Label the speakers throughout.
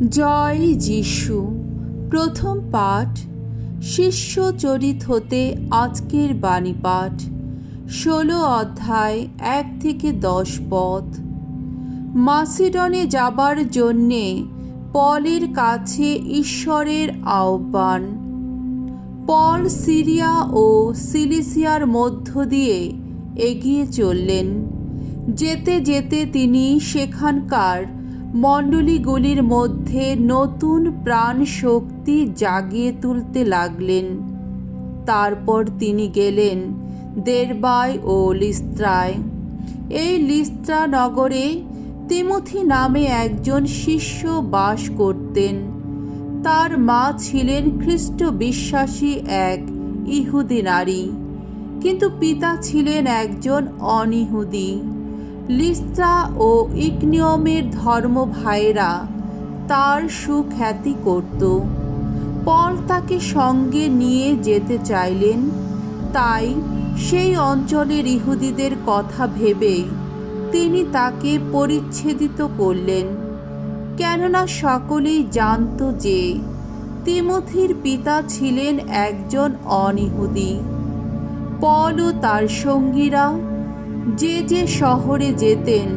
Speaker 1: জয় যিশু। প্রথম পাঠ শিষ্য চরিত হতে আজকের বাণী পাঠ 16 অধ্যায় 1 থেকে 10 পদ। মাসিডনে যাবার জন্যে পলের কাছে ঈশ্বরের আহ্বান। পল সিরিয়া ও সিলিসিয়ার মধ্য দিয়ে এগিয়ে চললেন। যেতে যেতে তিনি সেখানকার মণ্ডলীগুলির মধ্যে নতুন প্রাণ শক্তি জাগিয়ে তুলতে লাগলেন। তারপর তিনি গেলেন দেরবায় ও লিস্ত্রায়। এই লিস্ত্রা নগরে তিমথি নামে একজন শিষ্য বাস করতেন। তার মা ছিলেন খ্রিস্ট বিশ্বাসী এক ইহুদি নারী, কিন্তু পিতা ছিলেন একজন অনিহুদি। লিস্ত্রা ও ইকনিয়মের ধর্ম ভাইয়েরা তার সুখ্যাতি করত। পল তাকে সঙ্গে নিয়ে যেতে চাইলেন, তাই সেই অঞ্চলের ইহুদিদের কথা ভেবে তিনি তাকে পরিচ্ছেদিত করলেন, কেননা সকলেই জানত যে তিমথির পিতা ছিলেন একজন অনিহুদি। পল ও তার সঙ্গীরা যে যে শহরে যেতেন,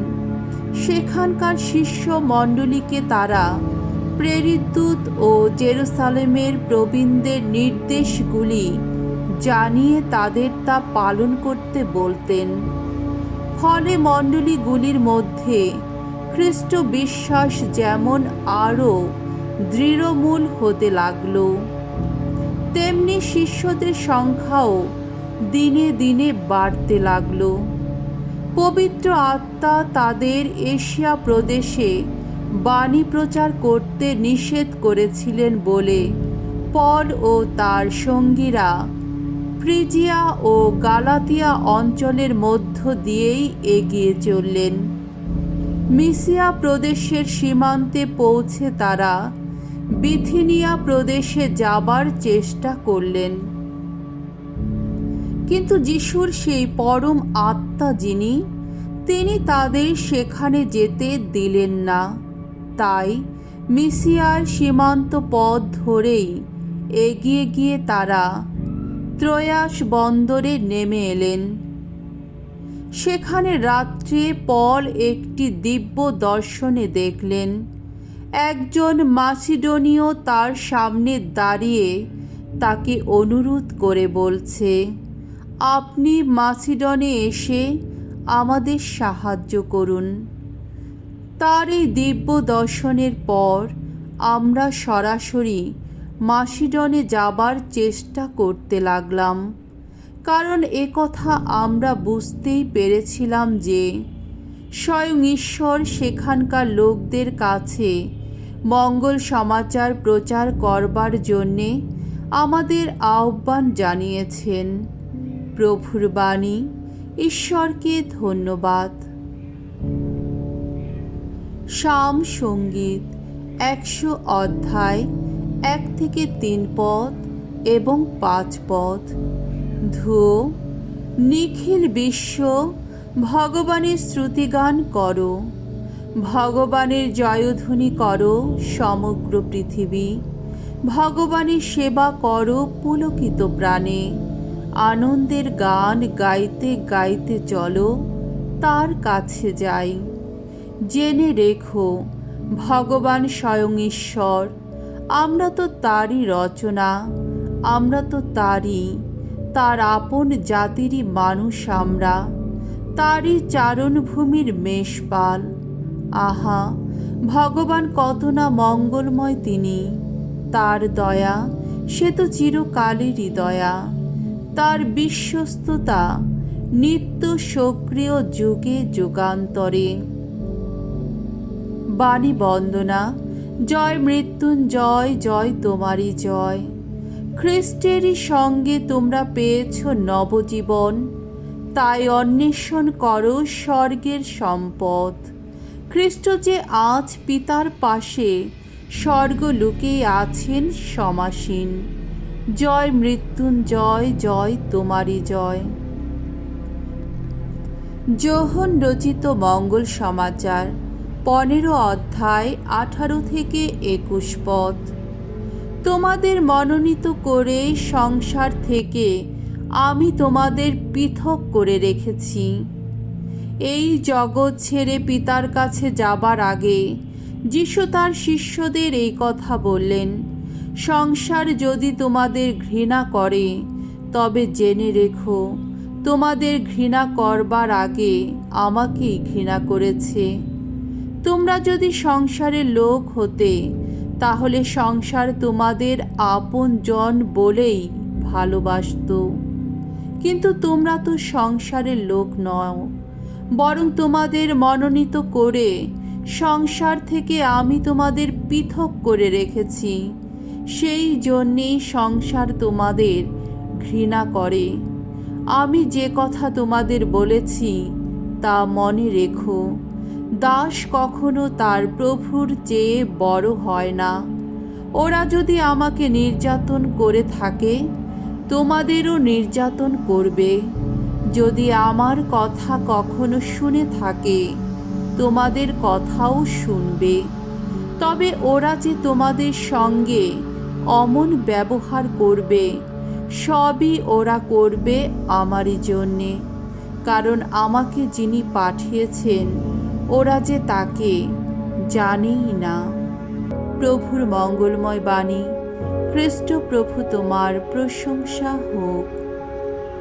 Speaker 1: সেখানকার শিষ্য মণ্ডলীকে তারা প্রেরিত দূত ও জেরুসালেমের প্রবীণদের নির্দেশগুলি জানিয়ে তাদের তা পালন করতে বলতেন। ফলে মণ্ডলীগুলির মধ্যে খ্রিস্ট বিশ্বাস যেমন আরও দৃঢ়মূল হতে লাগল, তেমনি শিষ্যদের সংখ্যাও দিনে দিনে বাড়তে লাগল। পবিত্র আত্মা তাদের এশিয়া প্রদেশে বাণী প্রচার করতে নিষেধ করেছিলেন বলে পল ও তার সঙ্গীরা ফ্রিজিয়া ও গালাতিয়া অঞ্চলের মধ্য দিয়েই এগিয়ে চললেন। মিসিয়া প্রদেশের সীমান্তে পৌঁছে তারা বিথিনিয়া প্রদেশে যাবার চেষ্টা করলেন, কিন্তু যিশুর সেই পরম আত্মা তিনি তাদের সেখানে যেতে দিলেন না। তাই মিসিয়ার সীমান্ত পথ ধরেই এগিয়ে গিয়ে তারা ত্রয়াস বন্দরে নেমে এলেন। সেখানে রাত্রে পল একটি দিব্য দর্শনে দেখলেন। একজন মাসিডনীয় তার সামনে দাঁড়িয়ে তাকে অনুরোধ করে বলছে, আপনি মাসিডনে এসে আমাদের সাহায্য করুন। তার এই দিব্য দর্শনের পর আমরা সরাসরি মাসিডনে যাবার চেষ্টা করতে লাগলাম, কারণ একথা আমরা বুঝতেই পেরেছিলাম যে স্বয়ং ঈশ্বর সেখানকার লোকদের কাছে মঙ্গল সমাচার প্রচার করবার জন্যে আমাদের আহ্বান জানিয়েছেন। প্রভুর বাণী। ঈশ্বরকে ধন্যবাদ। শাম সঙ্গীত 100 অধ্যায় 1 থেকে 3 পদ এবং 5 পদ। ধুয়ো, নিখিল বিশ্ব ভগবানের শ্রুতিগান করো, ভগবানের জয়ধ্বনি করো সমগ্র পৃথিবী। ভগবানের সেবা করো পুলকিত প্রাণে, আনন্দের গান গাইতে গাইতে চলো তার কাছে যাই। জেনে রেখো ভগবান স্বয়ং ঈশ্বর, আমরা তো তারই রচনা, আমরা তো তার আপন জাতিরই মানুষ, আমরা তারই চারণভূমির মেষপাল। আহা, ভগবান কত না মঙ্গলময় তিনি, তার দয়া সে তো চিরকালেরই দয়া, তার বিশ্বস্ততা নিত্য সক্রিয় যুগে যুগান্তরে। বাণী বন্দনা। জয় মৃত্যুঞ্জয়, জয় তোমারই জয়। খ্রিস্টেরই সঙ্গে তোমরা পেয়েছ নবজীবন, তাই অন্বেষণ করো স্বর্গের সম্পদ। খ্রিস্ট যে আজ পিতার পাশে স্বর্গলোকে আছেন সমাসীন। জয় মৃত্যুঞ্জয়, জয় তোমারই জয়। যোহন রচিত মঙ্গল সমাচার 15 অধ্যায় 18 থেকে 21 পদ। তোমাদের মনোনীত করে সংসার থেকে আমি তোমাদের পৃথক করে রেখেছি। এই জগৎ ছেড়ে পিতার কাছে যাবার আগে যিশু তার শিষ্যদের এই কথা বললেন, সংসার যদি তোমাদের ঘৃণা করে তবে জেনে রেখো, তোমাদের ঘৃণা করবার আগে আমাকেই ঘৃণা করেছে। তোমরা যদি সংসারের লোক হতে তাহলে সংসার তোমাদের আপন জন বলেই ভালোবাসত। কিন্তু তোমরা তো সংসারের লোক নও, বরং তোমাদের মনোনীত করে সংসার থেকে আমি তোমাদের পৃথক করে রেখেছি। সেই জন্যেই সংসার তোমাদের ঘৃণা করে। আমি যে কথা তোমাদের বলেছি তা মনে রেখো, দাস কখনো তার প্রভুর চেয়ে বড় হয় না। ওরা যদি আমাকে নির্যাতন করে থাকে তোমাদেরও নির্যাতন করবে। যদি আমার কথা কখনো শুনে থাকে তোমাদের কথাও শুনবে। তবে ওরা যে তোমাদের সঙ্গে অমন ব্যবহার করবে সবই ওরা করবে আমারই জন্যে, কারণ আমাকে যিনি পাঠিয়েছেন ওরা যে তাকে জানেই না। প্রভুর মঙ্গলময় বাণী। খ্রিস্ট প্রভু তোমার প্রশংসা হোক।